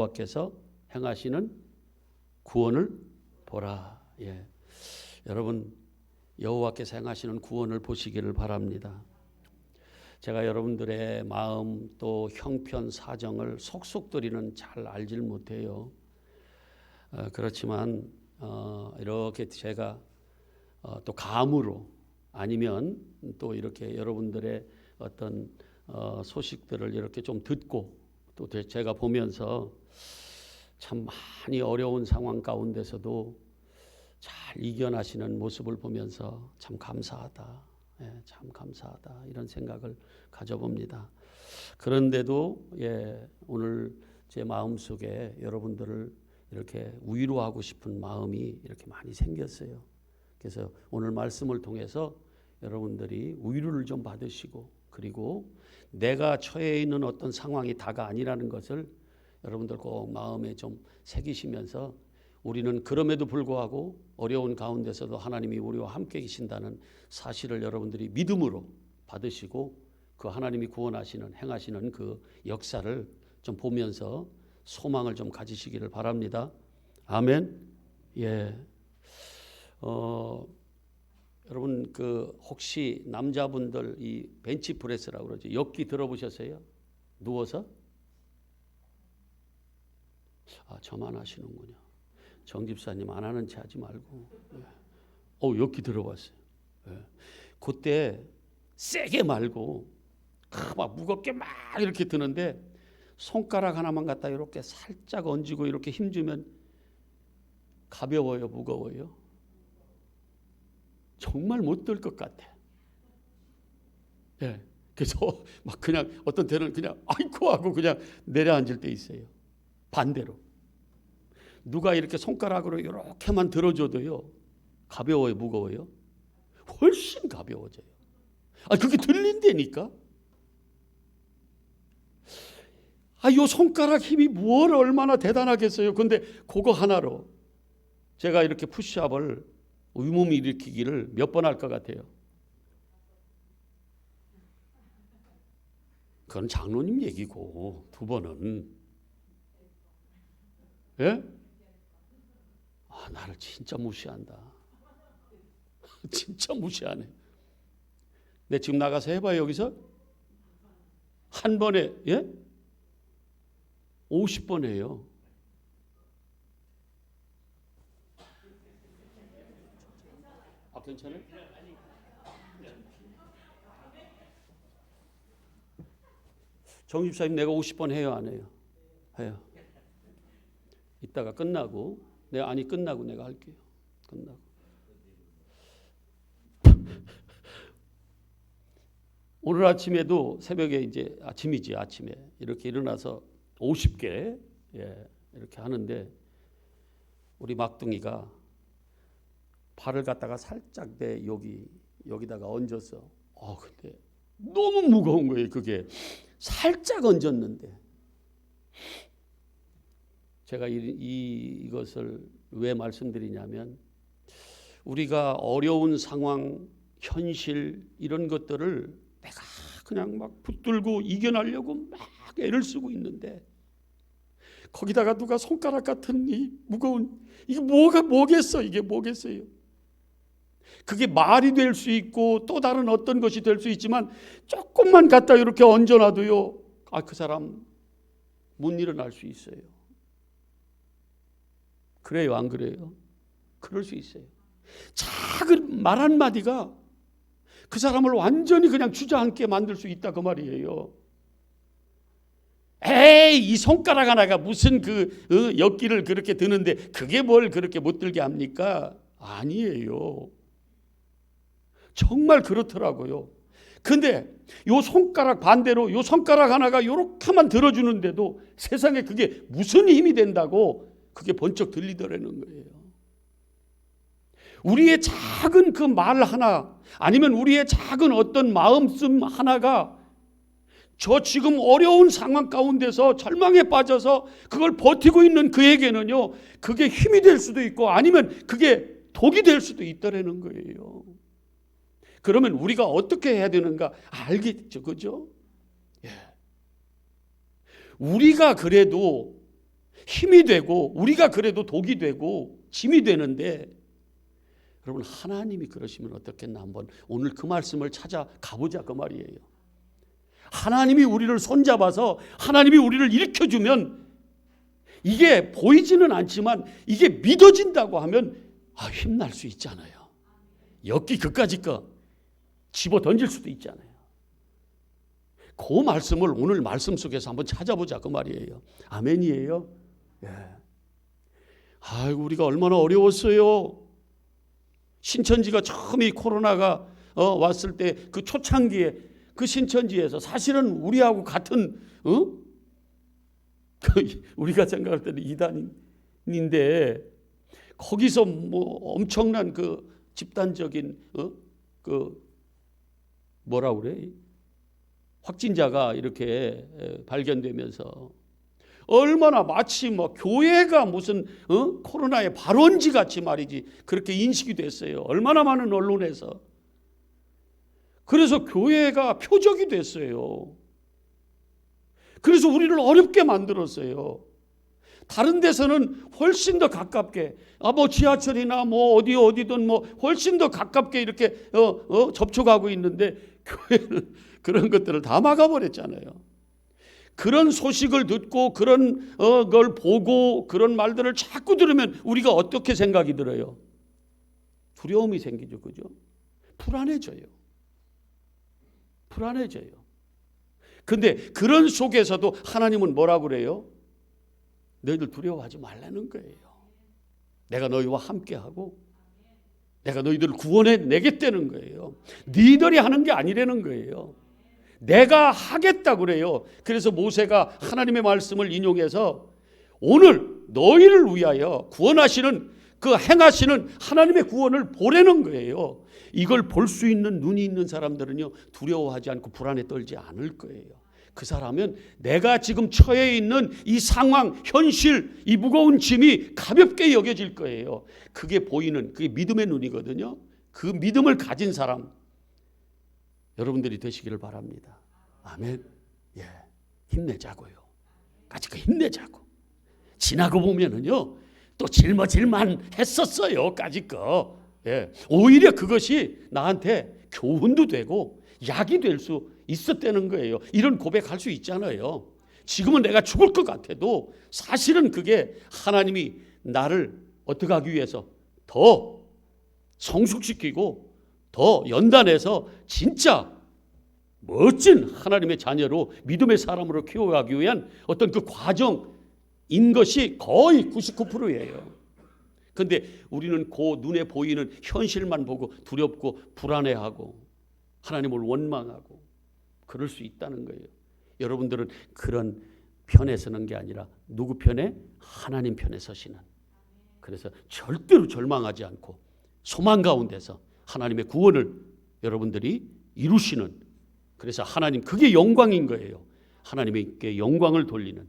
여호와께서 행하시는 구원을 보라. 예. 여러분, 여호와께서 행하시는 구원을 보시기를 바랍니다. 제가 여러분들의 마음 또 형편 사정을 속속들이는 잘 알질 못해요. 그렇지만 이렇게 제가 또 감으로 아니면 또 이렇게 여러분들의 어떤 소식들을 이렇게 좀 듣고 또 제가 보면서 참 많이 어려운 상황 가운데서도 잘 이겨나시는 모습을 보면서 참 감사하다. 참 감사하다 이런 생각을 가져봅니다. 그런데도 오늘 제 마음속에 여러분들을 이렇게 위로하고 싶은 마음이 이렇게 많이 생겼어요. 그래서 오늘 말씀을 통해서 여러분들이 위로를 좀 받으시고, 그리고 내가 처해 있는 어떤 상황이 다가 아니라는 것을 여러분들 꼭 마음에 좀 새기시면서, 우리는 그럼에도 불구하고 어려운 가운데서도 하나님이 우리와 함께 계신다는 사실을 여러분들이 믿음으로 받으시고, 그 하나님이 구원하시는 행하시는 그 역사를 좀 보면서 소망을 좀 가지시기를 바랍니다. 아멘. 여러분 혹시 남자분들 이 벤치프레스라고 그러죠. 역기 들어보셨어요? 누워서? 저만 하시는군요. 정 집사님 안 하는 체 하지 말고. 역기 들어봤어요. 그때 세게 말고 막 무겁게 막 이렇게 드는데 손가락 하나만 갖다 이렇게 살짝 얹고 이렇게 힘주면 가벼워요, 무거워요? 정말 못 들 것 같아. 그래서 막 그냥 어떤 때는 그냥 아이고 하고 그냥 내려앉을 때 있어요. 반대로 누가 이렇게 손가락으로 이렇게만 들어줘도요, 가벼워요, 무거워요? 훨씬 가벼워져요. 그게 들린다니까. 요 손가락 힘이 뭘 얼마나 대단하겠어요. 근데 그거 하나로 제가 이렇게 푸시업을 위몸 일으키기를 몇 번 할 것 같아요? 그건 장로님 얘기고, 두 번은 나를 진짜 무시한다. 진짜 무시하네. 내 지금 나가서 해봐요. 여기서 한 번에 50번 해요. 괜찮아요? 정 집사님, 내가 50번 해요, 안 해요? 해요. 이따가 끝나고 끝나고 내가 할게요. 끝나고. 오늘 아침에도 새벽에 이제 아침에 이렇게 일어나서 50개 이렇게 하는데, 우리 막둥이가 발을 갖다가 살짝 내 여기다가 얹어서 근데 너무 무거운 거예요. 그게 살짝 얹었는데, 제가 이것을 왜 말씀드리냐면, 우리가 어려운 상황, 현실 이런 것들을 내가 그냥 막 붙들고 이겨내려고 막 애를 쓰고 있는데, 거기다가 누가 손가락 같은 이 무거운 이게 뭐겠어? 이게 뭐겠어요? 그게 말이 될 수 있고 또 다른 어떤 것이 될 수 있지만, 조금만 갖다 이렇게 얹어놔도요, 그 사람 못 일어날 수 있어요. 그래요, 안 그래요? 그럴 수 있어요. 작은 말 한마디가 그 사람을 완전히 그냥 주저앉게 만들 수 있다, 그 말이에요. 이 손가락 하나가 무슨 역기를 그렇게 드는데 그게 뭘 그렇게 못 들게 합니까? 아니에요. 정말 그렇더라고요. 근데 요 손가락 반대로 요 손가락 하나가 요렇게만 들어주는데도 세상에 그게 무슨 힘이 된다고 그게 번쩍 들리더라는 거예요. 우리의 작은 그 말 하나, 아니면 우리의 작은 어떤 마음씀 하나가 저 지금 어려운 상황 가운데서 절망에 빠져서 그걸 버티고 있는 그에게는요, 그게 힘이 될 수도 있고 아니면 그게 독이 될 수도 있다라는 거예요. 그러면 우리가 어떻게 해야 되는가 알겠죠, 그죠? 우리가 그래도 힘이 되고 우리가 그래도 독이 되고 짐이 되는데 여러분 하나님이 그러시면 어떻겠나 한번 오늘 그 말씀을 찾아 가보자 그 말이에요. 하나님이 우리를 손잡아서 하나님이 우리를 일으켜주면 이게 보이지는 않지만 이게 믿어진다고 하면 힘날 수 있잖아요. 엮기 그까짓 거 집어 던질 수도 있잖아요. 그 말씀을 오늘 말씀 속에서 한번 찾아보자 그 말이에요. 아멘이에요. 예. 아이고 우리가 얼마나 어려웠어요. 신천지가 처음 이 코로나가 왔을 때 그 초창기에 그 신천지에서 사실은 우리하고 같은 우리가 생각할 때는 이단인데 거기서 뭐 엄청난 그 집단적인 그 뭐라 그래 확진자가 이렇게 발견되면서 얼마나 마치 뭐 교회가 무슨 코로나의 발원지 같이 말이지 그렇게 인식이 됐어요. 얼마나 많은 언론에서. 그래서 교회가 표적이 됐어요. 그래서 우리를 어렵게 만들었어요. 다른 데서는 훨씬 더 가깝게 뭐 지하철이나 뭐 어디든 뭐 훨씬 더 가깝게 이렇게 접촉하고 있는데 교회는 그런 것들을 다 막아버렸잖아요. 그런 소식을 듣고 그런 걸 보고 그런 말들을 자꾸 들으면 우리가 어떻게 생각이 들어요? 두려움이 생기죠. 그죠? 불안해져요. 근데 그런 속에서도 하나님은 뭐라고 그래요? 너희들 두려워하지 말라는 거예요. 내가 너희와 함께하고 내가 너희들을 구원해 내겠다는 거예요. 너희들이 하는 게 아니라는 거예요. 내가 하겠다 그래요. 그래서 모세가 하나님의 말씀을 인용해서 오늘 너희를 위하여 구원하시는 그 행하시는 하나님의 구원을 보라는 거예요. 이걸 볼 수 있는 눈이 있는 사람들은요 두려워하지 않고 불안에 떨지 않을 거예요. 그 사람은 내가 지금 처해 있는 이 상황, 현실, 이 무거운 짐이 가볍게 여겨질 거예요. 그게 보이는 그게 믿음의 눈이거든요. 그 믿음을 가진 사람 여러분들이 되시기를 바랍니다. 아멘. 예, 힘내자고요. 까짓 거 힘내자고. 지나고 보면은요 또 짊어질만 했었어요. 까짓 거. 예, 오히려 그것이 나한테 교훈도 되고 약이 될 수 있었다는 거예요. 이런 고백할 수 있잖아요. 지금은 내가 죽을 것 같아도 사실은 그게 하나님이 나를 어떻게 하기 위해서 더 성숙시키고 더 연단해서 진짜 멋진 하나님의 자녀로 믿음의 사람으로 키워가기 위한 어떤 그 과정인 것이 거의 99%예요. 그런데 우리는 그 눈에 보이는 현실만 보고 두렵고 불안해하고 하나님을 원망하고 그럴 수 있다는 거예요. 여러분들은 그런 편에 서는 게 아니라 누구 편에? 하나님 편에 서시는. 그래서 절대로 절망하지 않고 소망 가운데서 하나님의 구원을 여러분들이 이루시는, 그래서 하나님 그게 영광인 거예요. 하나님께 영광을 돌리는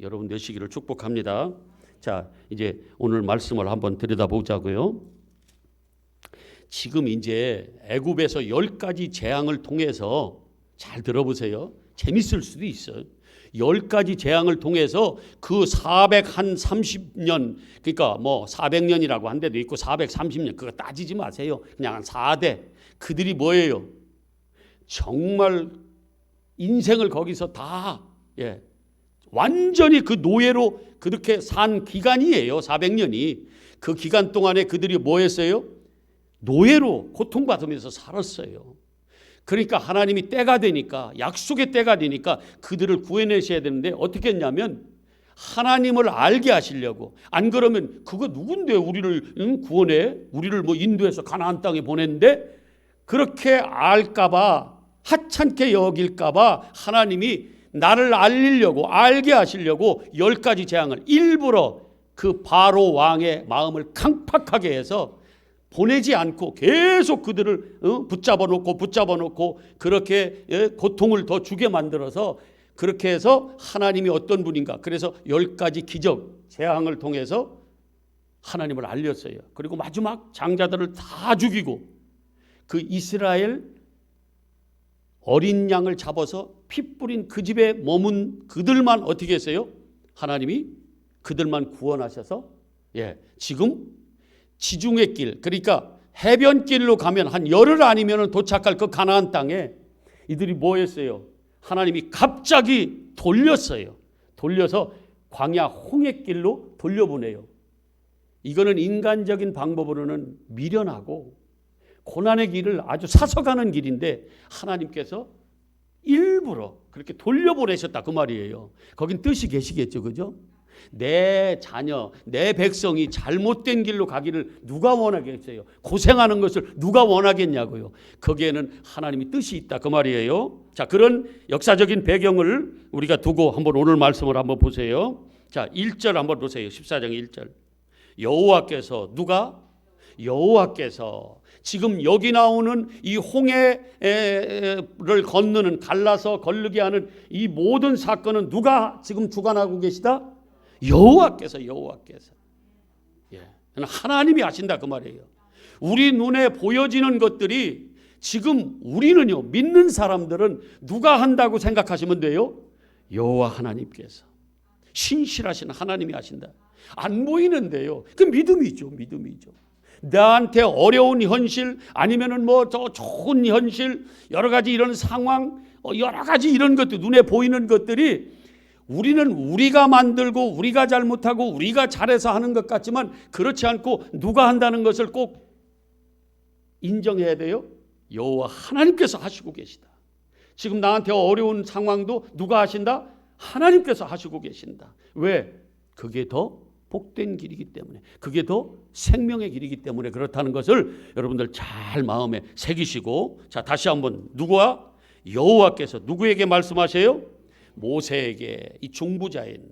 여러분 되시기를 축복합니다. 자, 이제 오늘 말씀을 한번 들여다보자고요. 지금 이제 애굽에서 10가지 재앙을 통해서 잘 들어보세요. 재밌을 수도 있어요. 10가지 재앙을 통해서 그 430년, 그러니까 뭐 400년이라고 한 데도 있고 430년, 그거 따지지 마세요. 그냥 한 4대. 그들이 뭐예요? 정말 인생을 거기서 다 완전히 그 노예로 그렇게 산 기간이에요. 400년이. 그 기간 동안에 그들이 뭐 했어요? 노예로 고통받으면서 살았어요. 그러니까 하나님이 때가 되니까, 약속의 때가 되니까 그들을 구해내셔야 되는데 어떻게 했냐면 하나님을 알게 하시려고. 안 그러면 그거 누군데 우리를 구원해? 우리를 뭐 인도해서 가나안 땅에 보냈는데, 그렇게 알까봐, 하찮게 여길까봐 하나님이 나를 알리려고, 알게 하시려고 10가지 재앙을 일부러 그 바로 왕의 마음을 강팍하게 해서 보내지 않고 계속 그들을 붙잡아 놓고 그렇게 고통을 더 주게 만들어서, 그렇게 해서 하나님이 어떤 분인가, 그래서 10가지 기적 재앙을 통해서 하나님을 알렸어요. 그리고 마지막 장자들을 다 죽이고 그 이스라엘 어린 양을 잡아서 피 뿌린 그 집에 머문 그들만 어떻게 했어요? 하나님이 그들만 구원하셔서 지금 지중해 길, 그러니까 해변길로 가면 한 열흘 아니면 도착할 그 가나안 땅에 이들이 뭐 했어요? 하나님이 갑자기 돌렸어요. 돌려서 광야 홍해길로 돌려보내요. 이거는 인간적인 방법으로는 미련하고 고난의 길을 아주 사서가는 길인데 하나님께서 일부러 그렇게 돌려보내셨다 그 말이에요. 거긴 뜻이 계시겠죠, 그죠? 내 자녀, 내 백성이 잘못된 길로 가기를 누가 원하겠어요? 고생하는 것을 누가 원하겠냐고요. 거기에는 하나님이 뜻이 있다 그 말이에요. 자, 그런 역사적인 배경을 우리가 두고 한번 오늘 말씀을 한번 보세요. 자, 1절 한번 보세요. 14장 1절. 여호와께서 누가? 여호와께서 지금 여기 나오는 이 홍해를 건너는 갈라서 걸르게 하는 이 모든 사건은 누가 지금 주관하고 계시다? 여호와께서. 하나님이 하신다 그 말이에요. 우리 눈에 보여지는 것들이 지금 우리는요, 믿는 사람들은 누가 한다고 생각하시면 돼요? 여호와 하나님께서. 신실하신 하나님이 하신다. 안 보이는데요. 그 믿음이죠. 나한테 어려운 현실 아니면은 뭐 저 좋은 현실 여러 가지 이런 상황 여러 가지 이런 것들 눈에 보이는 것들이 우리는 우리가 만들고 우리가 잘못하고 우리가 잘해서 하는 것 같지만 그렇지 않고 누가 한다는 것을 꼭 인정해야 돼요. 여호와 하나님께서 하시고 계시다. 지금 나한테 어려운 상황도 누가 하신다? 하나님께서 하시고 계신다. 왜? 그게 더 복된 길이기 때문에, 그게 더 생명의 길이기 때문에 그렇다는 것을 여러분들 잘 마음에 새기시고, 자, 다시 한번 누구와? 여호와께서 누구에게 말씀하세요? 모세에게, 이 중부자인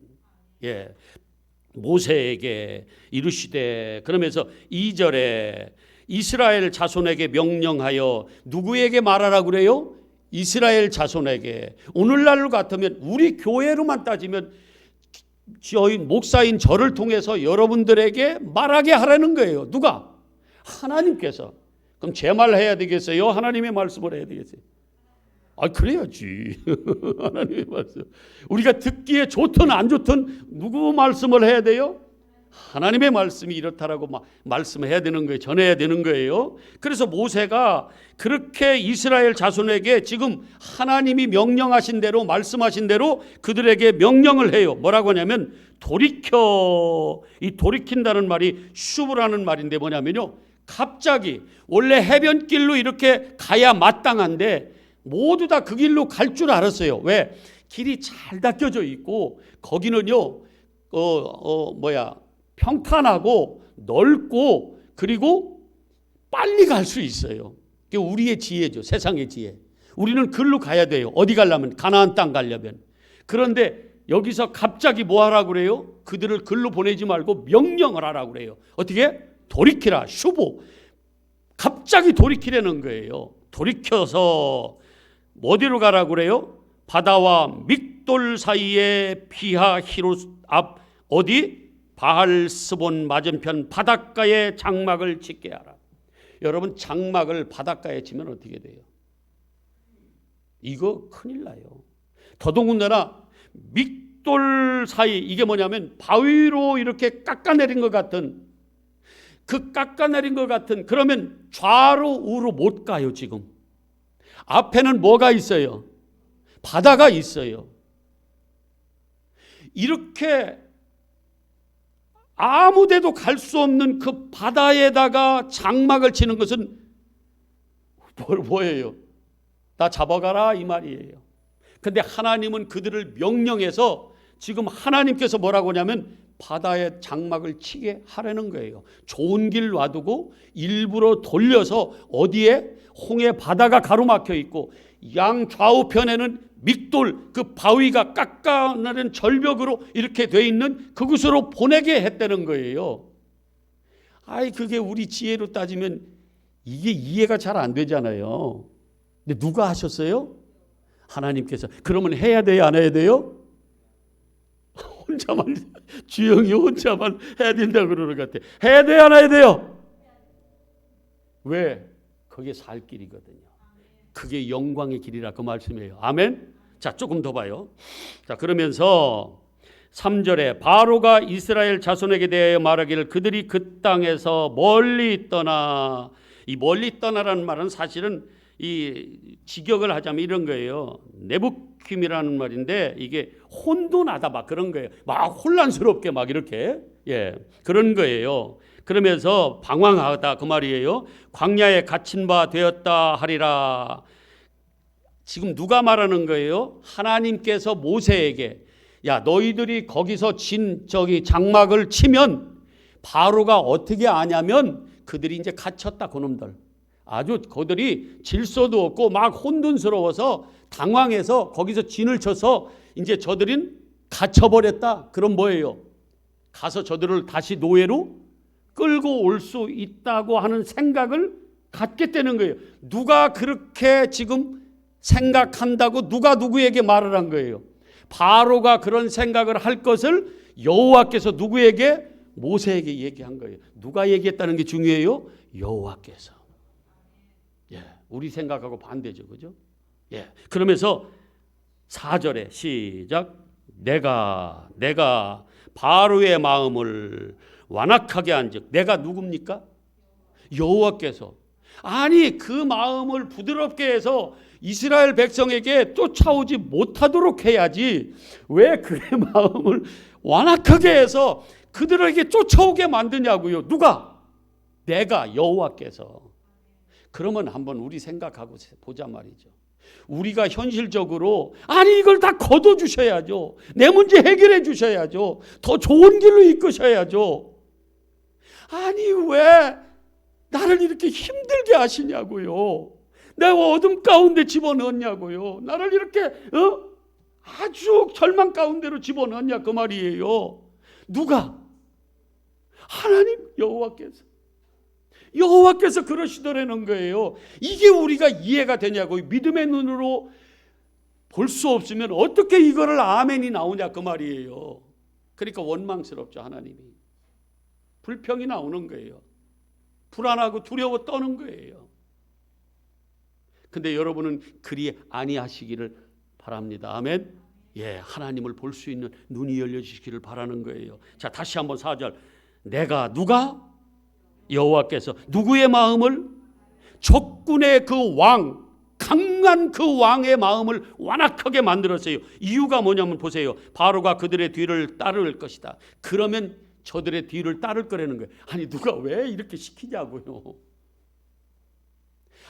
모세에게 이르시되, 그러면서 2절에 이스라엘 자손에게 명령하여 누구에게 말하라 그래요? 이스라엘 자손에게. 오늘날로 같으면 우리 교회로만 따지면 저희 목사인 저를 통해서 여러분들에게 말하게 하라는 거예요. 누가? 하나님께서. 그럼 제 말 해야 되겠어요? 하나님의 말씀을 해야 되겠어요? 그래야지. 하나님의 말씀. 우리가 듣기에 좋든 안 좋든 누구 말씀을 해야 돼요? 하나님의 말씀이 이렇다라고 말씀해야 되는 거예요. 전해야 되는 거예요. 그래서 모세가 그렇게 이스라엘 자손에게 지금 하나님이 명령하신 대로, 말씀하신 대로 그들에게 명령을 해요. 뭐라고 하냐면 돌이켜. 이 돌이킨다는 말이 슈브라는 말인데 뭐냐면요, 갑자기 원래 해변길로 이렇게 가야 마땅한데 모두 다 그 길로 갈 줄 알았어요. 왜? 길이 잘 닦여져 있고 거기는요 평탄하고 넓고 그리고 빨리 갈 수 있어요. 그게 우리의 지혜죠. 세상의 지혜. 우리는 글로 가야 돼요. 어디 가려면? 가나안 땅 가려면. 그런데 여기서 갑자기 뭐 하라고 그래요? 그들을 글로 보내지 말고 명령을 하라고 그래요. 어떻게? 돌이키라. 슈보. 갑자기 돌이키라는 거예요. 돌이켜서 어디로 가라고 그래요? 바다와 믹돌 사이에 피하 히롯 앞 어디? 바알스본 맞은편 바닷가에 장막을 짓게 하라. 여러분, 장막을 바닷가에 치면 어떻게 돼요? 이거 큰일 나요. 더더군다나 믹돌 사이, 이게 뭐냐면 바위로 이렇게 깎아내린 것 같은, 그 깎아내린 것 같은, 그러면 좌로 우로 못 가요. 지금 앞에는 뭐가 있어요? 바다가 있어요. 이렇게 아무데도 갈 수 없는 그 바다에다가 장막을 치는 것은 뭐예요? 다 잡아가라 이 말이에요. 근데 하나님은 그들을 명령해서 지금 하나님께서 뭐라고 하냐면 바다에 장막을 치게 하라는 거예요. 좋은 길 놔두고 일부러 돌려서 어디에? 홍해 바다가 가로막혀 있고 양 좌우편에는 믹돌, 그 바위가 깎아내린 절벽으로 이렇게 돼 있는 그곳으로 보내게 했다는 거예요. 그게 우리 지혜로 따지면 이게 이해가 잘 안 되잖아요. 근데 누가 하셨어요? 하나님께서. 그러면 해야 돼요, 안 해야 돼요? 혼자만, 주영이 혼자만 해야 된다고 그러는 것 같아. 해야 돼요, 안 해야 돼요? 왜? 그게 살 길이거든요. 그게 영광의 길이라 그 말씀이에요. 아멘. 자, 조금 더 봐요. 자, 그러면서 3절에 바로가 이스라엘 자손에게 대하여 말하기를 그들이 그 땅에서 멀리 떠나. 이 멀리 떠나라는 말은 사실은 이 직역을 하자면 이런 거예요. 네부킴이라는 말인데 이게 혼돈하다 막 그런 거예요. 막 혼란스럽게 막 이렇게 그런 거예요. 그러면서 방황하다 그 말이에요. 광야에 갇힌 바 되었다 하리라. 지금 누가 말하는 거예요? 하나님께서 모세에게 야 너희들이 거기서 장막을 치면 바로가 어떻게 아냐면 그들이 이제 갇혔다 그놈들. 아주 그들이 질서도 없고 막 혼돈스러워서 당황해서 거기서 진을 쳐서 이제 저들은 갇혀버렸다. 그럼 뭐예요? 가서 저들을 다시 노예로 끌고 올 수 있다고 하는 생각을 갖게 되는 거예요. 누가 그렇게 지금 생각한다고 누가 누구에게 말을 한 거예요? 바로가 그런 생각을 할 것을 여호와께서 누구에게? 모세에게 얘기한 거예요. 누가 얘기했다는 게 중요해요? 여호와께서. 우리 생각하고 반대죠. 그죠? 그러면서 4절에 시작. 내가 바로의 마음을 완악하게 한즉. 내가 누굽니까? 여호와께서. 아니 그 마음을 부드럽게 해서 이스라엘 백성에게 쫓아오지 못하도록 해야지 왜 그의 마음을 완악하게 해서 그들에게 쫓아오게 만드냐고요. 누가? 내가 여호와께서. 그러면 한번 우리 생각하고 보자 말이죠. 우리가 현실적으로 아니 이걸 다 걷어주셔야죠. 내 문제 해결해 주셔야죠. 더 좋은 길로 이끄셔야죠. 아니 왜 나를 이렇게 힘들게 하시냐고요. 내가 어둠 가운데 집어넣냐고요. 나를 이렇게 아주 절망 가운데로 집어넣냐 그 말이에요. 누가? 하나님 여호와께서 그러시더라는 거예요. 이게 우리가 이해가 되냐고요. 믿음의 눈으로 볼 수 없으면 어떻게 이거를 아멘이 나오냐 그 말이에요. 그러니까 원망스럽죠. 하나님이. 불평이 나오는 거예요. 불안하고 두려워 떠는 거예요. 근데 여러분은 그리 아니하시기를 바랍니다. 아멘. 하나님을 볼 수 있는 눈이 열려지시기를 바라는 거예요. 자, 다시 한번 4절. 누가? 여호와께서 누구의 마음을? 적군의 그 왕, 강한 그 왕의 마음을 완악하게 만들었어요. 이유가 뭐냐면 보세요. 바로가 그들의 뒤를 따를 것이다. 그러면 저들의 뒤를 따를 거라는 거예요. 아니 누가 왜 이렇게 시키냐고요.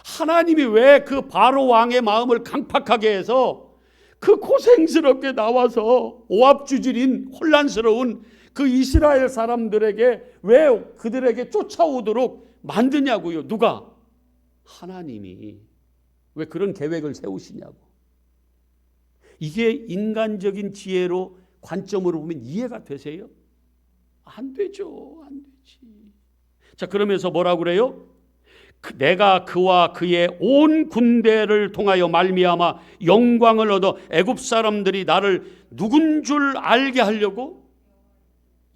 하나님이 왜 그 바로 왕의 마음을 강팍하게 해서 그 고생스럽게 나와서 오합주질인 혼란스러운 그 이스라엘 사람들에게 왜 그들에게 쫓아오도록 만드냐고요. 누가? 하나님이 왜 그런 계획을 세우시냐고. 이게 인간적인 지혜로 관점으로 보면 이해가 되세요? 안 되죠. 안 되지. 자, 그러면서 뭐라고 그래요? 내가 그와 그의 온 군대를 통하여 말미암아 영광을 얻어 애굽 사람들이 나를 누군 줄 알게 하려고,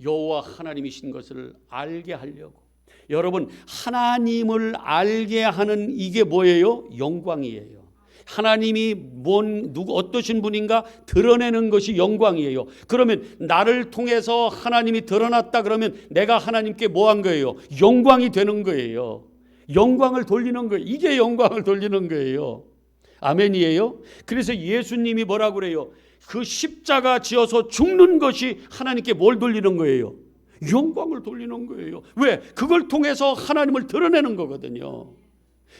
여호와 하나님이신 것을 알게 하려고. 여러분, 하나님을 알게 하는 이게 뭐예요? 영광이에요. 하나님이 어떠신 분인가 드러내는 것이 영광이에요. 그러면 나를 통해서 하나님이 드러났다 그러면 내가 하나님께 뭐 한 거예요? 영광이 되는 거예요. 영광을 돌리는 거예요. 이게 영광을 돌리는 거예요. 아멘이에요. 그래서 예수님이 뭐라고 그래요? 그 십자가 지어서 죽는 것이 하나님께 뭘 돌리는 거예요? 영광을 돌리는 거예요. 왜? 그걸 통해서 하나님을 드러내는 거거든요.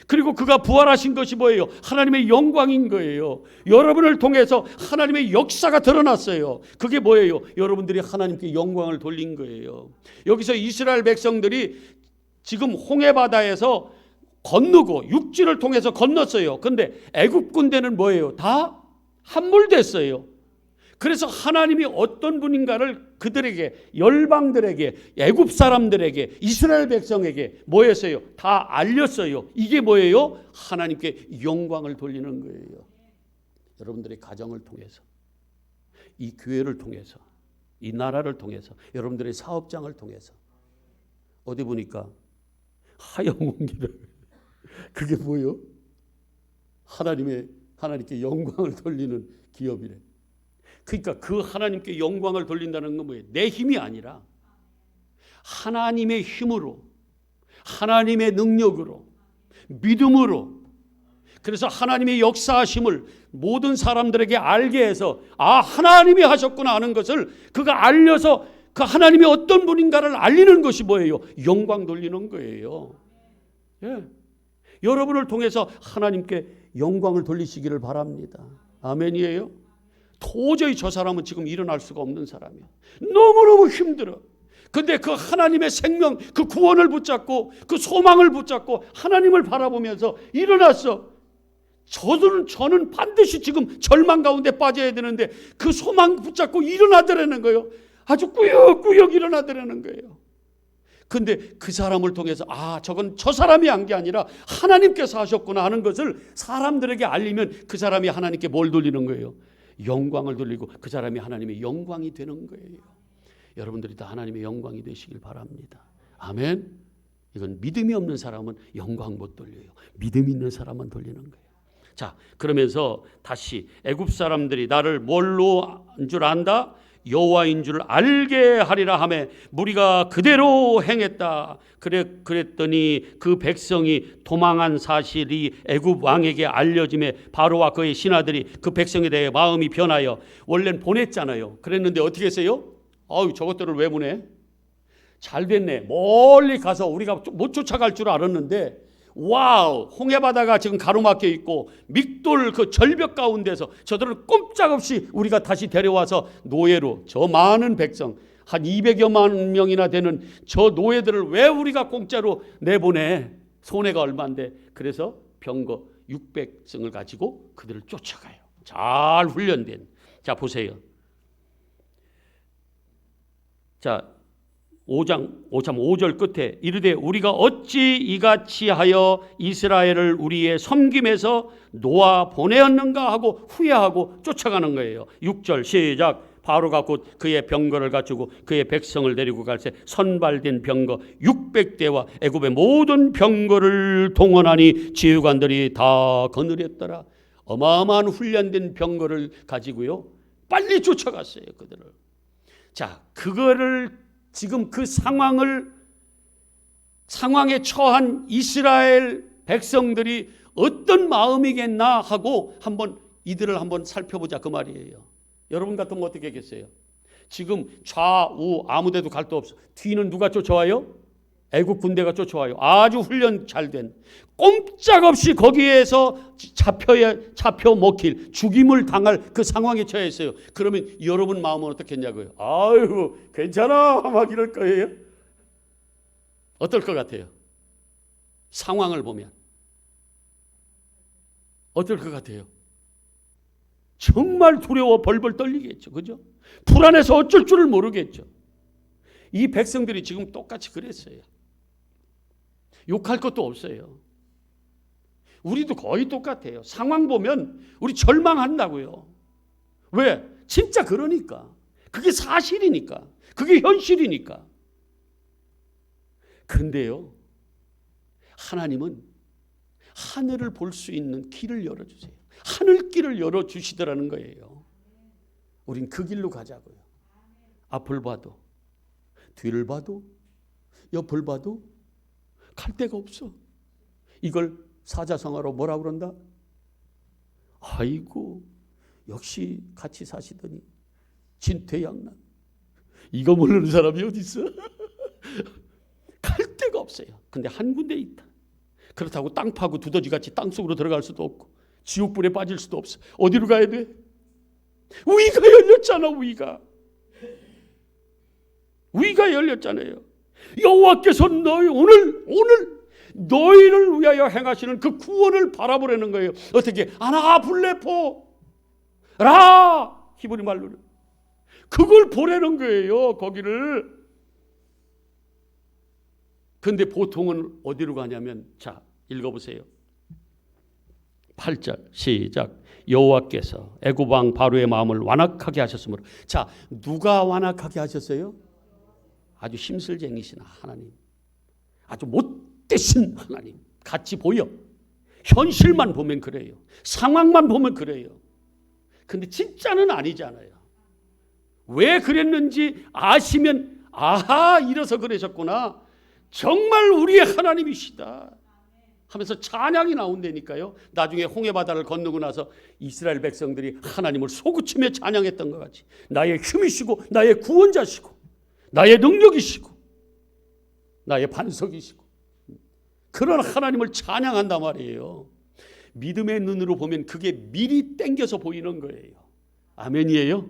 그리고 그가 부활하신 것이 뭐예요? 하나님의 영광인 거예요. 여러분을 통해서 하나님의 역사가 드러났어요. 그게 뭐예요? 여러분들이 하나님께 영광을 돌린 거예요. 여기서 이스라엘 백성들이 지금 홍해바다에서 건너고 육지를 통해서 건넜어요. 그런데 애굽 군대는 뭐예요? 다 함몰됐어요. 그래서 하나님이 어떤 분인가를 그들에게, 열방들에게, 애굽 사람들에게, 이스라엘 백성에게 뭐 했어요? 다 알렸어요. 이게 뭐예요? 하나님께 영광을 돌리는 거예요. 여러분들의 가정을 통해서, 이 교회를 통해서, 이 나라를 통해서, 여러분들의 사업장을 통해서. 어디 보니까 하얀 공기를 그게 뭐예요? 하나님께 영광을 돌리는 기업이래. 그러니까 그 하나님께 영광을 돌린다는 건 뭐예요? 내 힘이 아니라 하나님의 힘으로, 하나님의 능력으로, 믿음으로. 그래서 하나님의 역사하심을 모든 사람들에게 알게 해서 하나님이 하셨구나 하는 것을 그가 알려서 그 하나님이 어떤 분인가를 알리는 것이 뭐예요? 영광 돌리는 거예요. 예. 여러분을 통해서 하나님께 영광을 돌리시기를 바랍니다. 아멘이에요. 도저히 저 사람은 지금 일어날 수가 없는 사람이야. 너무너무 힘들어. 근데 그 하나님의 생명, 그 구원을 붙잡고 그 소망을 붙잡고 하나님을 바라보면서 일어났어. 저는 반드시 지금 절망 가운데 빠져야 되는데 그 소망 붙잡고 일어나더라는 거예요. 아주 꾸역꾸역 일어나더라는 거예요. 근데 그 사람을 통해서 저건 저 사람이 한 게 아니라 하나님께서 하셨구나 하는 것을 사람들에게 알리면 그 사람이 하나님께 뭘 돌리는 거예요? 영광을 돌리고 그 사람이 하나님의 영광이 되는 거예요. 여러분들이 다 하나님의 영광이 되시길 바랍니다. 아멘. 이건 믿음이 없는 사람은 영광 못 돌려요. 믿음 있는 사람만 돌리는 거예요. 자, 그러면서 다시 애굽 사람들이 나를 뭘로 한 줄 안다? 여호와인 줄 알게 하리라 하매 무리가 그대로 행했다. 그랬더니 그 백성이 도망한 사실이 애굽 왕에게 알려짐에 바로와 그의 신하들이 그 백성에 대해 마음이 변하여 원래는 보냈잖아요. 그랬는데 어떻게 했어요? 저것들을 왜 보내? 잘 됐네. 멀리 가서 우리가 못 쫓아갈 줄 알았는데 와우, 홍해바다가 지금 가로막혀 있고 믹돌 그 절벽 가운데서 저들을 꼼짝없이 우리가 다시 데려와서 노예로 저 많은 백성 한 200여만 명이나 되는 저 노예들을 왜 우리가 공짜로 내보내? 손해가 얼마인데. 그래서 병거 600승을 가지고 그들을 쫓아가요. 잘 훈련된. 자, 보세요. 자, 5절 끝에 이르되 우리가 어찌 이같이 하여 이스라엘을 우리의 섬김에서 놓아 보내었는가 하고 후회하고 쫓아가는 거예요. 6절 시작. 바로가 곧 그의 병거를 갖추고 그의 백성을 데리고 갈새 선발된 병거 600대와 애굽의 모든 병거를 동원하니 지휘관들이 다 거느렸더라. 어마어마한 훈련된 병거를 가지고요 빨리 쫓아갔어요 그들을. 자, 그거를 지금 그 상황에 처한 이스라엘 백성들이 어떤 마음이겠나 하고 이들을 한번 살펴보자 그 말이에요. 여러분 같으면 어떻게 하겠어요? 지금 좌우 아무데도 갈 데 없어. 뒤는 누가 쫓아와요? 애국 군대가 쫓아와요. 아주 훈련 잘된, 꼼짝없이 거기에서 잡혀 먹힐, 죽임을 당할 그 상황에 처해 있어요. 그러면 여러분 마음은 어떻겠냐고요? 아유 괜찮아 막 이럴 거예요. 어떨 것 같아요? 상황을 보면 어떨 것 같아요? 정말 두려워 벌벌 떨리겠죠. 그죠? 불안해서 어쩔 줄을 모르겠죠. 이 백성들이 지금 똑같이 그랬어요. 욕할 것도 없어요. 우리도 거의 똑같아요. 상황 보면 우리 절망한다고요. 왜? 진짜 그러니까. 그게 사실이니까. 그게 현실이니까. 그런데요, 하나님은 하늘을 볼 수 있는 길을 열어주세요. 하늘길을 열어주시더라는 거예요. 우린 그 길로 가자고요. 앞을 봐도 뒤를 봐도 옆을 봐도 갈 데가 없어. 이걸 사자성어로 뭐라 그런다? 아이고 역시 같이 사시더니 진퇴양난. 이거 모르는 사람이 어디 있어? 갈 데가 없어요. 근데 한 군데 있다. 그렇다고 땅 파고 두더지같이 땅속으로 들어갈 수도 없고 지옥불에 빠질 수도 없어. 어디로 가야 돼? 위가 열렸잖아. 위가 열렸잖아요. 여호와께서 오늘 너희를 위하여 행하시는 그 구원을 바라보라는 거예요. 어떻게? 아나 블레포 라 히브리 말로는 그걸 보라는 거예요. 거기를. 근데 보통은 어디로 가냐면, 자 읽어보세요. 8절 시작. 여호와께서 애굽 왕 바로의 마음을 완악하게 하셨으므로. 자, 누가 완악하게 하셨어요? 아주 심술쟁이신 하나님, 아주 못되신 하나님. 같이 보여. 현실만 보면 그래요. 상황만 보면 그래요. 근데 진짜는 아니잖아요. 왜 그랬는지 아시면 아하, 이래서 그러셨구나, 정말 우리의 하나님이시다 하면서 찬양이 나온다니까요. 나중에 홍해바다를 건너고 나서 이스라엘 백성들이 하나님을 솟구치며 찬양했던 것 같이 나의 힘이시고 나의 구원자시고 나의 능력이시고 나의 반석이시고 그런 하나님을 찬양한단 말이에요. 믿음의 눈으로 보면 그게 미리 땡겨서 보이는 거예요. 아멘이에요.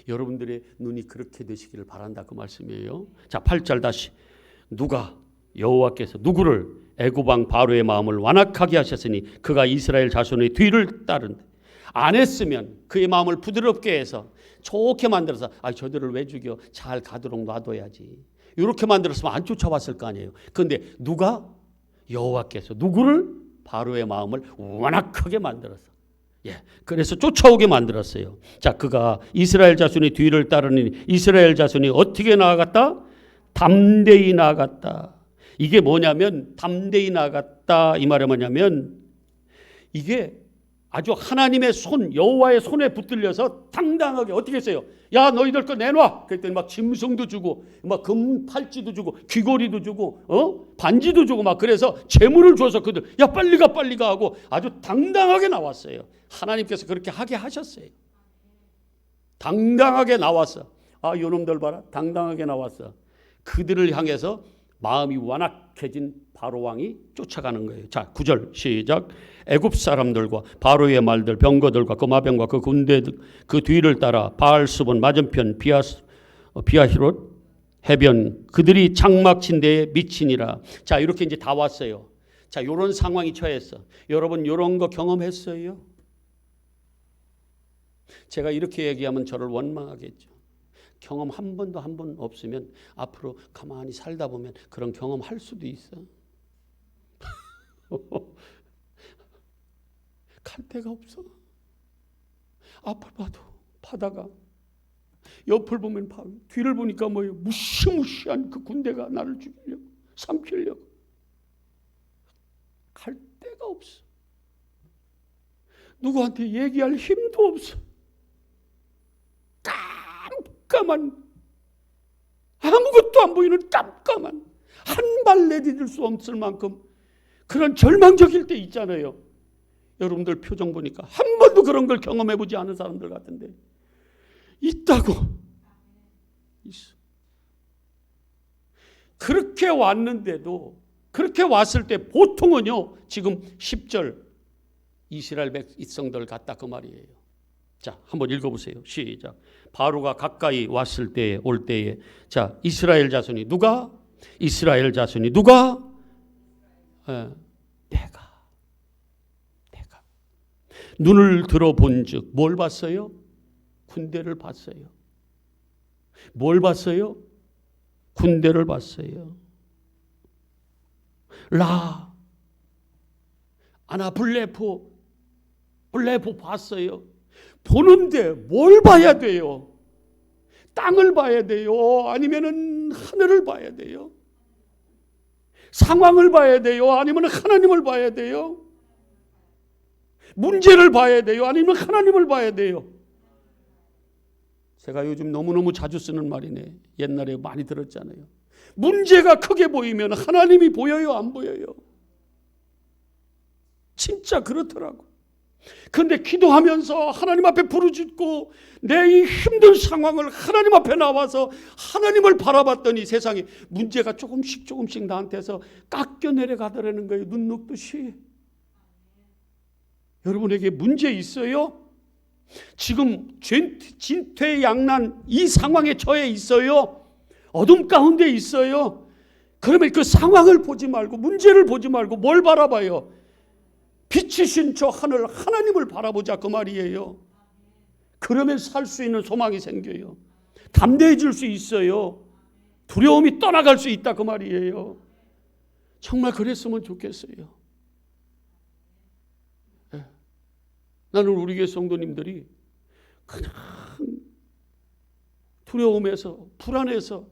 여러분들의 눈이 그렇게 되시기를 바란다, 그 말씀이에요. 자, 8절 다시. 누가, 여호와께서 누구를, 애굽 왕 바로의 마음을 완악하게 하셨으니 그가 이스라엘 자손의 뒤를 따른다. 안 했으면 그의 마음을 부드럽게 해서 좋게 만들어서 저들을 왜 죽여, 잘 가도록 놔둬야지, 이렇게 만들었으면 안 쫓아왔을 거 아니에요. 그런데 누가, 여호와께서 누구를, 바로의 마음을 완악하게 만들어서, 그래서 쫓아오게 만들었어요. 자, 그가 이스라엘 자손의 뒤를 따르니 이스라엘 자손이 어떻게 나아갔다? 담대히 나아갔다. 이게 뭐냐면, 담대히 나아갔다 이 말이 뭐냐면, 이게 아주 하나님의 손, 여호와의 손에 붙들려서 당당하게 어떻게 했어요? 야, 너희들 거 내놔. 그랬더니 막 짐승도 주고 막 금 팔찌도 주고 귀걸이도 주고 반지도 주고 막, 그래서 재물을 줘서 그들 야 빨리 가 하고 아주 당당하게 나왔어요. 하나님께서 그렇게 하게 하셨어요. 당당하게 나왔어. 요놈들 봐라, 당당하게 나왔어. 그들을 향해서 마음이 완악해진 바로 왕이 쫓아가는 거예요. 자, 9절 시작. 애굽 사람들과 바로의 말들, 병거들과 그 마병과 그 군대 그 뒤를 따라 바알스본 맞은편 비아히롯 해변 그들이 장막 친 데에 미치니라. 자, 이렇게 이제 다 왔어요. 자, 이런 상황이 처했어. 여러분 이런 거 경험했어요? 제가 이렇게 얘기하면 저를 원망하겠죠. 경험 한 번도 한 번 없으면 앞으로 가만히 살다 보면 그런 경험 할 수도 있어. 갈 데가 없어. 앞을 봐도 바다가, 옆을 보면 바위, 뒤를 보니까 뭐예요? 무시무시한 그 군대가 나를 죽이려고, 삼키려고. 갈 데가 없어. 누구한테 얘기할 힘도 없어. 깜깜한, 아무것도 안 보이는 깜깜한, 한 발 내디딜 수 없을 만큼 그런 절망적일 때 있잖아요. 여러분들 표정 보니까 한 번도 그런 걸 경험해보지 않은 사람들 같은데 있다고. 있어. 그렇게 왔는데도, 그렇게 왔을 때 보통은요, 지금 10절 이스라엘 백성들 같다 그 말이에요. 자, 한번 읽어보세요. 시작. 바로가 가까이 왔을 때에, 올 때에, 자, 이스라엘 자손이 누가? 이스라엘 자손이 누가? 내가 눈을 들어본즉 뭘 봤어요? 군대를 봤어요. 뭘 봤어요? 군대를 봤어요. 아나블레포 봤어요. 보는데 뭘 봐야 돼요? 땅을 봐야 돼요? 아니면은 하늘을 봐야 돼요? 상황을 봐야 돼요? 아니면 하나님을 봐야 돼요? 문제를 봐야 돼요? 아니면 하나님을 봐야 돼요? 제가 요즘 너무너무 자주 쓰는 말이네. 옛날에 많이 들었잖아요. 문제가 크게 보이면 하나님이 보여요? 안 보여요? 진짜 그렇더라고. 그런데 기도하면서 하나님 앞에 부르짖고 내 이 힘든 상황을 하나님 앞에 나와서 하나님을 바라봤더니 세상에 문제가 조금씩 나한테서 깎여 내려가더라는 거예요. 눈 녹듯이. 여러분에게 문제 있어요? 지금 진퇴양난 이 상황에 처해 있어요? 어둠 가운데 있어요? 그러면 그 상황을 보지 말고, 문제를 보지 말고 뭘 바라봐요? 빛이신 저 하늘 하나님을 바라보자 그 말이에요. 그러면 살 수 있는 소망이 생겨요. 담대해질 수 있어요. 두려움이 떠나갈 수 있다 그 말이에요. 정말 그랬으면 좋겠어요. 나는 우리 교회 성도님들이 그냥 두려움에서, 불안해서,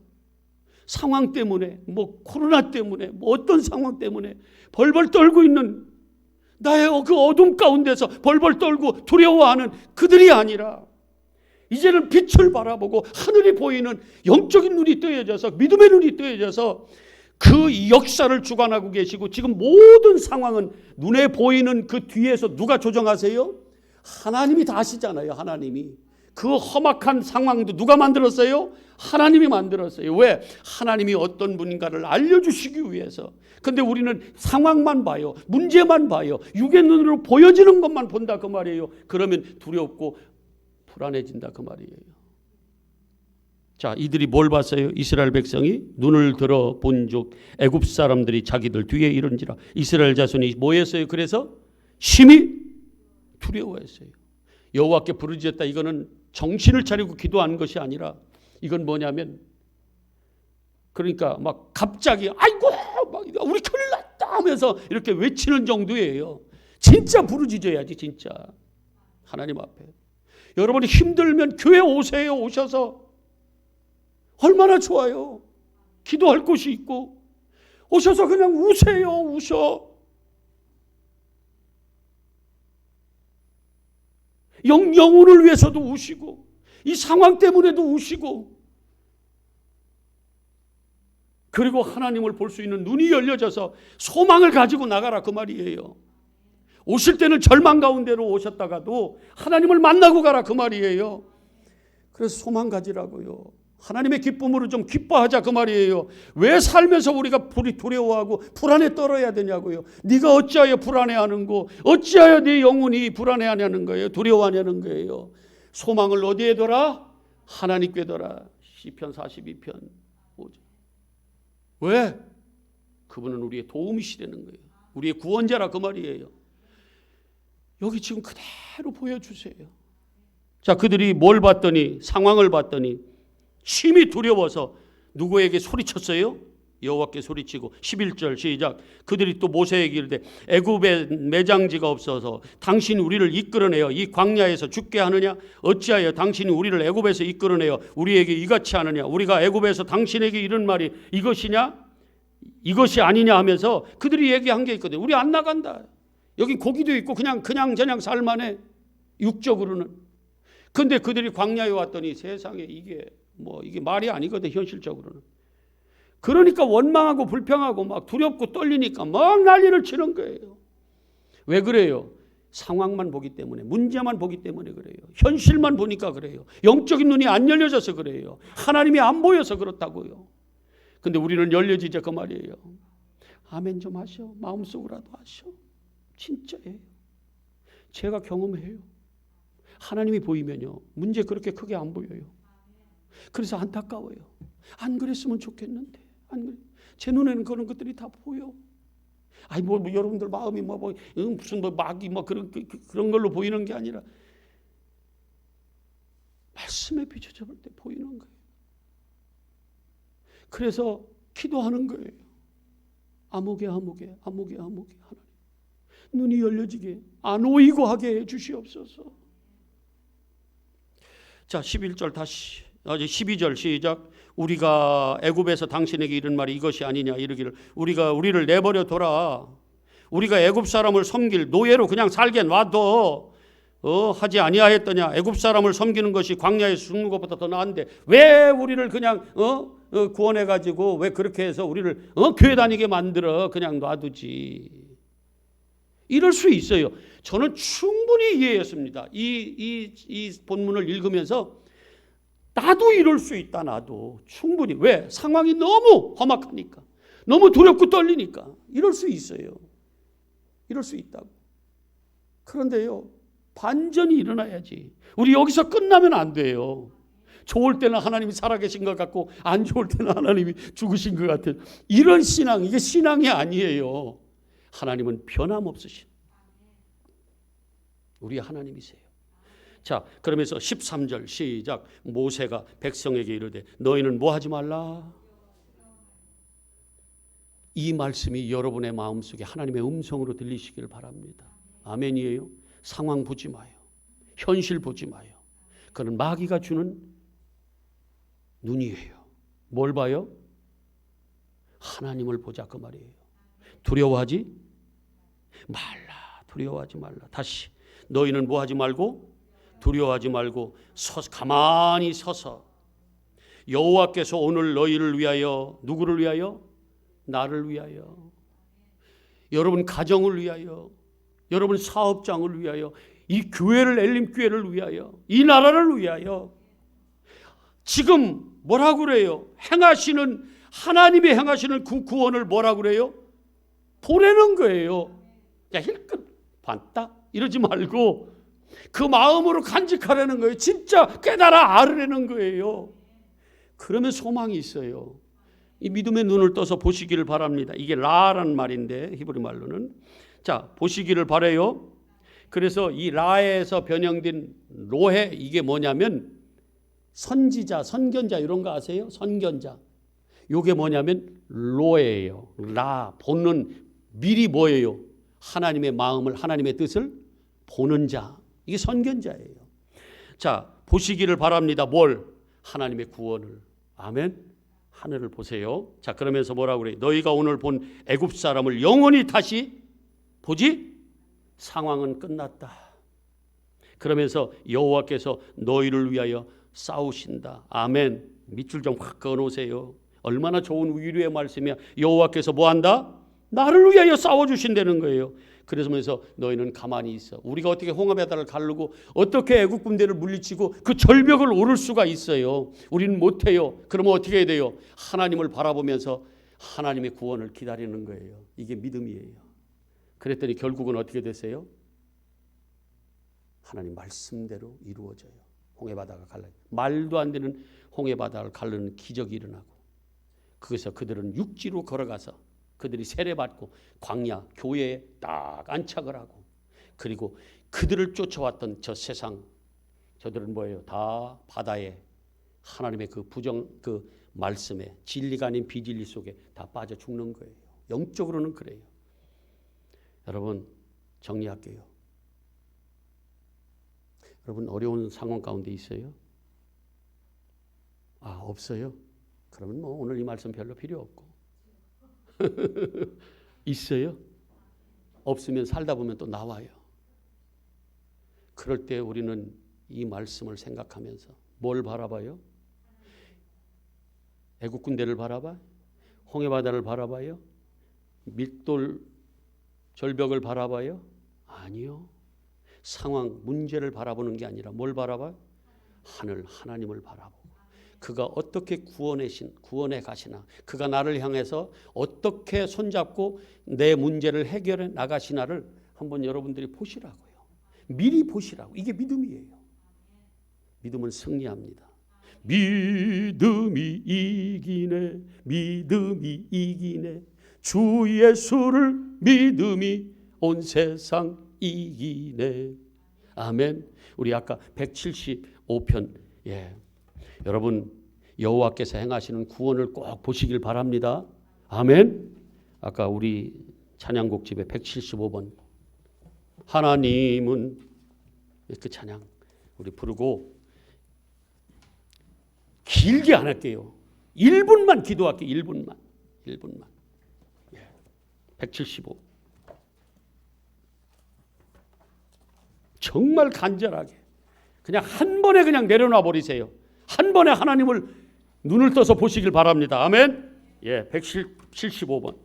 상황 때문에, 코로나 때문에, 어떤 상황 때문에 벌벌 떨고 있는 나의 그 어둠 가운데서 벌벌 떨고 두려워하는 그들이 아니라 이제는 빛을 바라보고 하늘이 보이는 영적인 눈이 뜨여져서 믿음의 눈이 뜨여져서 그 역사를 주관하고 계시고 지금 모든 상황은 눈에 보이는 그 뒤에서 누가 조정하세요? 하나님이 다 아시잖아요. 하나님이. 그 험악한 상황도 누가 만들었어요? 하나님이 만들었어요. 왜? 하나님이 어떤 분인가를 알려주시기 위해서. 근데 우리는 상황만 봐요. 문제만 봐요. 육의 눈으로 보여지는 것만 본다 그 말이에요. 그러면 두렵고 불안해진다 그 말이에요. 자, 이들이 뭘 봤어요? 이스라엘 백성이 눈을 들어 본즉 애굽 사람들이 자기들 뒤에 이른지라. 이스라엘 자손이 뭐 했어요? 그래서 심히 두려워했어요. 여호와께 부르짖었다. 이거는 정신을 차리고 기도한 것이 아니라 이건 뭐냐면 그러니까 막 갑자기 아이고 막 우리 큰일 났다 하면서 이렇게 외치는 정도예요. 진짜 부르짖어야지 진짜 하나님 앞에. 여러분이 힘들면 교회 오세요. 오셔서 얼마나 좋아요. 기도할 곳이 있고 오셔서 그냥 우세요. 우셔. 영혼을 위해서도 우시고 이 상황 때문에도 우시고 그리고 하나님을 볼 수 있는 눈이 열려져서 소망을 가지고 나가라 그 말이에요. 오실 때는 절망 가운데로 오셨다가도 하나님을 만나고 가라 그 말이에요. 그래서 소망 가지라고요. 하나님의 기쁨으로 좀 기뻐하자 그 말이에요. 왜 살면서 우리가 두려워하고 불안에 떨어야 되냐고요. 네가 어찌하여 불안해하는고 어찌하여 네 영혼이 불안해하냐는 거예요. 두려워하냐는 거예요. 소망을 어디에 둬라? 하나님께 둬라. 시편 42편 5절. 왜? 그분은 우리의 도움이시라는 거예요. 우리의 구원자라 그 말이에요. 여기 지금 그대로 보여주세요. 자, 그들이 뭘 봤더니 상황을 봤더니 심히 두려워서 누구에게 소리쳤어요? 여호와께 소리치고 11절 시작. 그들이 또 모세에게 이르되 애굽에 매장지가 없어서 당신이 우리를 이끌어내어 이 광야에서 죽게 하느냐? 어찌하여 당신이 우리를 애굽에서 이끌어내어 우리에게 이같이 하느냐? 우리가 애굽에서 당신에게 이런 말이 이것이냐? 이것이 아니냐 하면서 그들이 얘기한 게 있거든요. 우리 안 나간다. 여기 고기도 있고 그냥 살만해. 육적으로는. 근데 그들이 광야에 왔더니 세상에 이게 말이 아니거든 현실적으로는. 그러니까 원망하고 불평하고 막 두렵고 떨리니까 막 난리를 치는 거예요. 왜 그래요? 상황만 보기 때문에, 문제만 보기 때문에 그래요. 현실만 보니까 그래요. 영적인 눈이 안 열려져서 그래요. 하나님이 안 보여서 그렇다고요. 근데 우리는 열려지자 그 말이에요. 아멘 좀 하셔. 마음속으로라도 하셔. 진짜예요. 제가 경험해요. 하나님이 보이면요 문제 그렇게 크게 안 보여요. 그래서 안타까워요. 안 그랬으면 좋겠는데 제 눈에는 그런 것들이 다 보여. 아니 여러분들 마음이 무슨 막이 그런 걸로 보이는 게 아니라 말씀에 비춰져 볼 때 보이는 거예요. 그래서 기도하는 거예요. 아무개 하나님 눈이 열려지게 안 오이고 하게 해 주시옵소서. 자 11절 다시 12절 시작. 우리가 애굽에서 당신에게 이른 말이 이것이 아니냐 이르기를 우리를 내버려 둬라. 우리가 애굽 사람을 섬길 노예로 그냥 살게 놔둬. 하지 아니하였더냐. 애굽 사람을 섬기는 것이 광야에서 죽는 것보다 더 나은데 왜 우리를 그냥 구원해가지고 왜 그렇게 해서 우리를 교회 다니게 만들어 그냥 놔두지. 이럴 수 있어요. 저는 충분히 이해했습니다. 이 본문을 읽으면서 나도 이럴 수 있다. 나도 충분히. 왜? 상황이 너무 험악하니까. 너무 두렵고 떨리니까. 이럴 수 있어요. 이럴 수 있다고. 그런데요. 반전이 일어나야지. 우리 여기서 끝나면 안 돼요. 좋을 때는 하나님이 살아계신 것 같고 안 좋을 때는 하나님이 죽으신 것 같은 이런 신앙. 이게 신앙이 아니에요. 하나님은 변함없으신 우리 하나님이세요. 자, 그러면서 13절 시작. 모세가 백성에게 이르되 너희는 뭐 하지 말라. 이 말씀이 여러분의 마음속에 하나님의 음성으로 들리시길 바랍니다. 아멘이에요. 상황 보지 마요. 현실 보지 마요. 그건 마귀가 주는 눈이에요. 뭘 봐요? 하나님을 보자 그 말이에요. 두려워하지 말라. 두려워하지 말라. 다시 너희는 뭐 하지 말고 두려워하지 말고 가만히 서서 여호와께서 오늘 너희를 위하여, 누구를 위하여? 나를 위하여, 여러분 가정을 위하여, 여러분 사업장을 위하여, 이 교회를, 엘림교회를 위하여, 이 나라를 위하여 지금 뭐라고 그래요? 행하시는, 하나님이 행하시는 그 구원을 뭐라고 그래요? 보내는 거예요. 야, 힐끗 봤다? 이러지 말고 그 마음으로 간직하라는 거예요. 진짜 깨달아 알으라는 거예요. 그러면 소망이 있어요. 이 믿음의 눈을 떠서 보시기를 바랍니다. 이게 라라는 말인데 히브리 말로는, 자, 보시기를 바라요. 그래서 이 라에서 변형된 로해, 이게 뭐냐면 선지자, 선견자 이런 거 아세요? 선견자. 이게 뭐냐면 로예요. 라, 보는, 미리 뭐예요? 하나님의 마음을, 하나님의 뜻을 보는 자. 이게 선견자예요. 자, 보시기를 바랍니다. 뭘? 하나님의 구원을. 아멘. 하늘을 보세요. 자, 그러면서 뭐라고 그래요? 너희가 오늘 본 애굽 사람을 영원히 다시 보지? 상황은 끝났다. 그러면서 여호와께서 너희를 위하여 싸우신다. 아멘. 밑줄 좀 확 그어놓으세요. 얼마나 좋은 위로의 말씀이야. 여호와께서 뭐한다? 나를 위하여 싸워주신다는 거예요. 그래서 너희는 가만히 있어. 우리가 어떻게 홍해바다를 가르고 어떻게 애국 군대를 물리치고 그 절벽을 오를 수가 있어요? 우리는 못해요. 그러면 어떻게 해야 돼요? 하나님을 바라보면서 하나님의 구원을 기다리는 거예요. 이게 믿음이에요. 그랬더니 결국은 어떻게 됐어요? 하나님 말씀대로 이루어져요. 홍해바다가 갈라요. 말도 안 되는 홍해바다를 가르는 기적이 일어나고, 그래서 그들은 육지로 걸어가서 그들이 세례받고 광야 교회에 딱 안착을 하고, 그리고 그들을 쫓아왔던 저 세상, 저들은 뭐예요? 다 바다에 하나님의 그 부정, 그 말씀에 진리가 아닌 비진리 속에 다 빠져 죽는 거예요. 영적으로는 그래요. 여러분, 정리할게요. 여러분, 어려운 상황 가운데 있어요? 아, 없어요? 그러면 뭐 오늘 이 말씀 별로 필요 없고. 있어요? 없으면 살다 보면 또 나와요. 그럴 때 우리는 이 말씀을 생각하면서 뭘 바라봐요? 애국 군대를 바라봐? 홍해바다를 바라봐요? 밀돌 절벽을 바라봐요? 아니요. 상황, 문제를 바라보는 게 아니라 뭘 바라봐요? 하늘, 하나님을 바라보고 그가 어떻게 구원해 가시나, 그가 나를 향해서 어떻게 손잡고 내 문제를 해결해 나가시나를 한번 여러분들이 보시라고요. 미리 보시라고. 이게 믿음이에요. 믿음은 승리합니다. 믿음이 이기네, 믿음이 이기네, 주 예수를 믿음이 온 세상 이기네. 아멘. 우리 아까 175편, 예, 여러분 여호와께서 행하시는 구원을 꼭 보시길 바랍니다. 아멘. 아까 우리 찬양곡 집에 175번 하나님은, 그 찬양 우리 부르고 길게 안 할게요. 1분만 기도할게요. 1분만. 175. 정말 간절하게 그냥 한 번에 그냥 내려놔 버리세요. 한 번에 하나님을 눈을 떠서 보시길 바랍니다. 아멘. 예, 175번.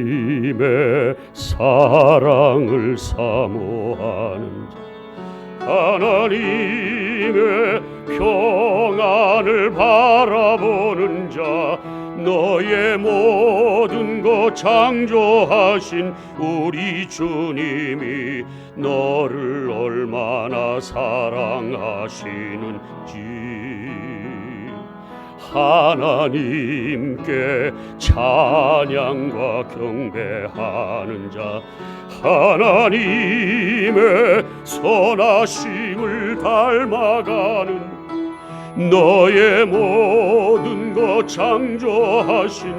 하나님의 사랑을 사모하는 자, 하나님의 평안을 바라보는 자, 너의 모든 것 창조하신 우리 주님이 너를 얼마나 사랑하시는지 하나님께 찬양과 경배하는 자, 하나님의 선하심을 닮아가는 너의 모든 것 창조하신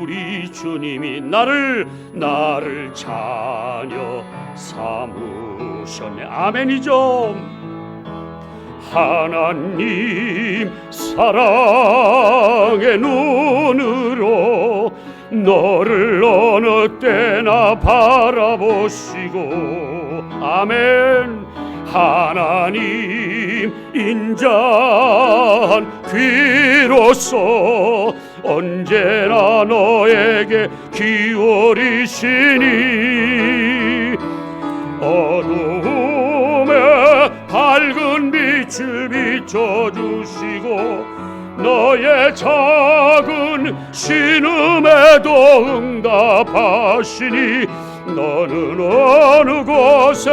우리 주님이 나를 자녀 삼으셨네. 아멘이죠. 하나님 사랑의 눈으로 너를 어느 때나 바라보시고 아멘. 하나님 인자한 귀로서 언제나 너에게 기울이시니 어두움에 밝은 빛을 비춰주시고 너의 작은 신음에도 응답하시니 너는 어느 곳에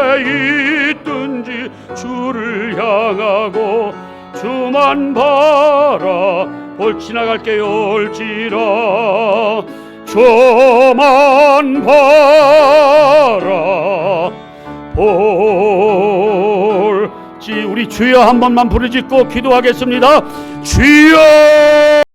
있든지 주를 향하고 주만 바라 볼 지나갈게요 올지라 주만 바라 볼지. 우리 주여 한 번만 부르짖고 기도하겠습니다. 주여.